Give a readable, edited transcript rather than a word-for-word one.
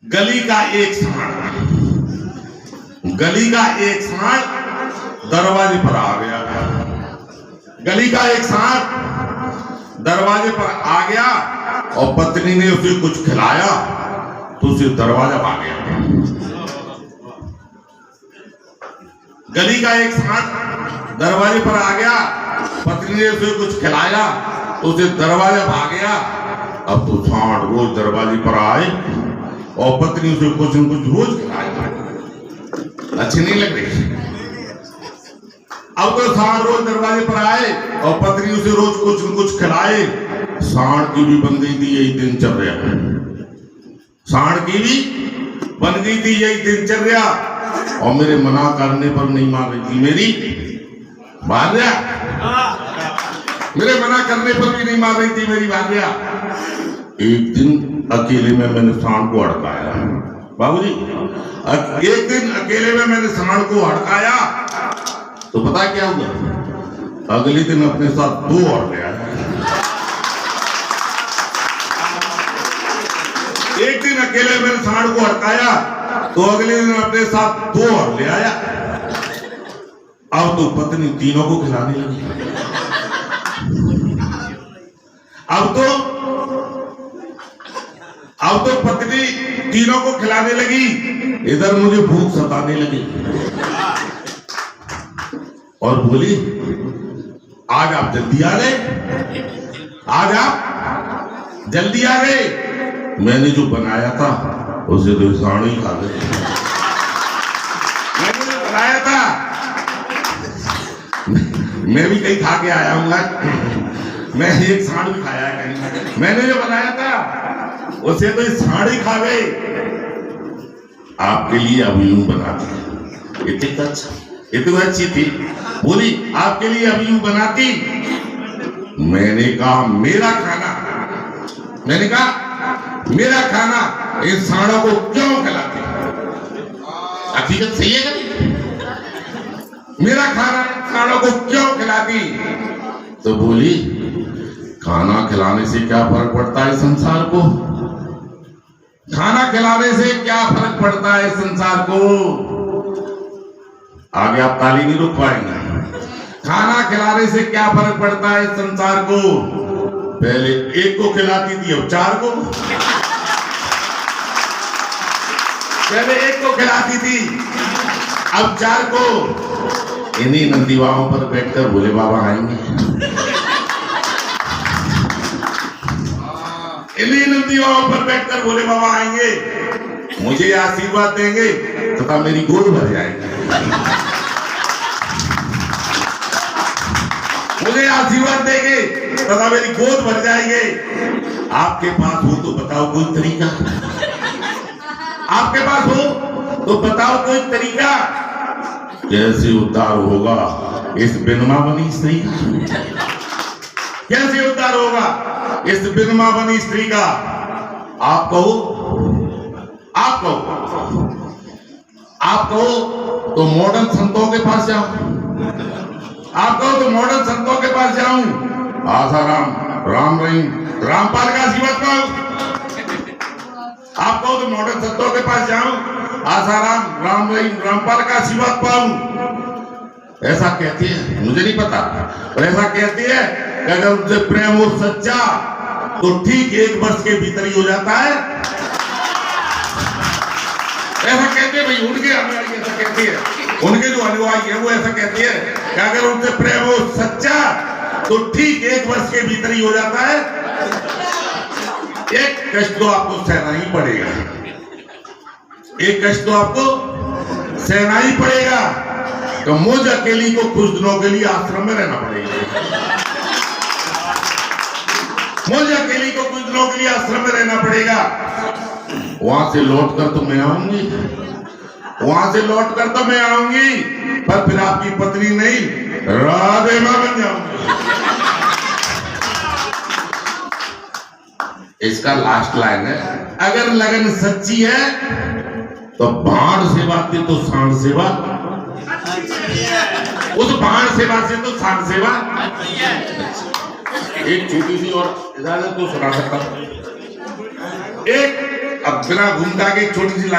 गली का एक सांड दरवाजे पर आ गया। गली का एक सांड दरवाजे पर आ गया और पत्नी ने उसे कुछ खिलाया तो उसे दरवाजा भाग गया। गली का एक सांड दरवाजे पर आ गया, पत्नी ने उसे कुछ खिलाया तो उसे दरवाजा भाग गया। अब तो सांड रोज दरवाजे पर आए और पत्नी उसे कुछ न कुछ रोज खिलाए। अच्छी नहीं लग रही। अब तो सांड रोज दरवाजे पर आए और पत्नी उसे रोज कुछ न कुछ खिलाए। सांड की भी बन गई थी यही दिनचर्या। सांड की भी बन गई थी यही दिनचर्या और मेरे मना करने पर नहीं मान रही थी मेरी भार्या। मेरे मना करने पर भी नहीं मान रही थी मेरी भार्या। एक दिन अकेले में मैंने सांड को हड़काया। बाबूजी, एक दिन अकेले में मैंने सांड को हड़काया तो पता क्या हुआ? अगले दिन अपने साथ 2 और ले आया। एक दिन अकेले मैंने सांड को हड़काया तो अगले दिन अपने साथ 2 और ले आया। अब तो पत्नी तीनों को खिलाने लगी। अब तो पत्नी तीनों को खिलाने लगी। इधर मुझे भूख सताने लगी और बोली, आज आप जल्दी आ गए, आज आप जल्दी आ गए। मैंने जो बनाया था उसे तो सांड ही खा गए। मैंने जो बनाया था, मैं भी कहीं खा के आया हूँ। मैं एक सांड भी खाया है कहीं। मैंने जो बनाया था उसे तो सांड ही खा गए। आपके लिए अभी बनाती, इतनी अच्छी थी। बोली, आपके लिए अभी बनाती। मैंने कहा मेरा खाना इन सांडों को क्यों खिलाती? हकीकत सही है कभी? मेरा खाना सांडों को क्यों खिलाती? तो बोली, खाना खिलाने से क्या फर्क पड़ता है संसार को? खाना खिलाने से क्या फर्क पड़ता है संसार को? आगे आप ताली नहीं रुक पाएंगे। खाना खिलाने से क्या फर्क पड़ता है संसार को? पहले एक को खिलाती थी, अब 4 को। पहले एक को खिलाती थी, अब 4 को। इन्हीं नंदीवाओं पर बैठकर भोले बाबा आएंगे। इन्हीं नंदीवाओं पर बैठकर भोले बाबा आएंगे, मुझे आशीर्वाद देंगे तथा मेरी गोद भर जाएगी। मुझे आशीर्वाद देंगे तथा मेरी गोद भर जाएंगे। आपके पास हो तो बताओ कोई तरीका। आपके पास हो तो बताओ कोई तरीका। कैसे उद्धार होगा इस बिनमा बनी स्त्री का? कैसे उद्धार होगा इस बिनमा बनी स्त्री का? आप कहो तो मॉडर्न संतों के पास जाऊं। आप कहो तो मॉडर्न संतों के पास जाऊं। आसाराम, राम रहीम, रामपाल का आशीर्वाद पाऊं। आप कहो तो मॉडर्न संतों के पास जाऊं, आसाराम, राम रहीम, रामपाल का आशीर्वाद पाऊं। ऐसा कहती है, मुझे नहीं पता, पर ऐसा कहती है कि अगर उनसे प्रेम हो सच्चा तो ठीक 1 वर्ष के भीतर ही हो जाता है। ऐसा कहते हैं भाई, उनके अनुयायी ऐसा कहते हैं, उनके जो अनुयायी है वो ऐसा कहते हैं कि अगर उनसे प्रेम हो सच्चा तो ठीक 1 वर्ष के भीतर ही हो जाता है। एक कष्ट तो आपको सहना ही पड़ेगा, एक कष्ट तो आपको सहना ही पड़ेगा। तो मुझ अकेली को कुछ दिनों के लिए आश्रम में रहना पड़ेगा। मुझे अकेली को कुछ दिनों के लिए आश्रम में रहना पड़ेगा। वहां से लौटकर तो मैं आऊंगी, पर फिर आपकी पत्नी नहीं, राधे मां बन जाऊंगी। इसका लास्ट लाइन है, अगर लगन सच्ची है तो भाण सेवा से तो सांड सेवा, उस भाण सेवा से तो सांड सेवा। एक छोटी सी और इजाजत को सुना सकता हूं। एक अब बिना भूमिका के एक छोटी सी लाइन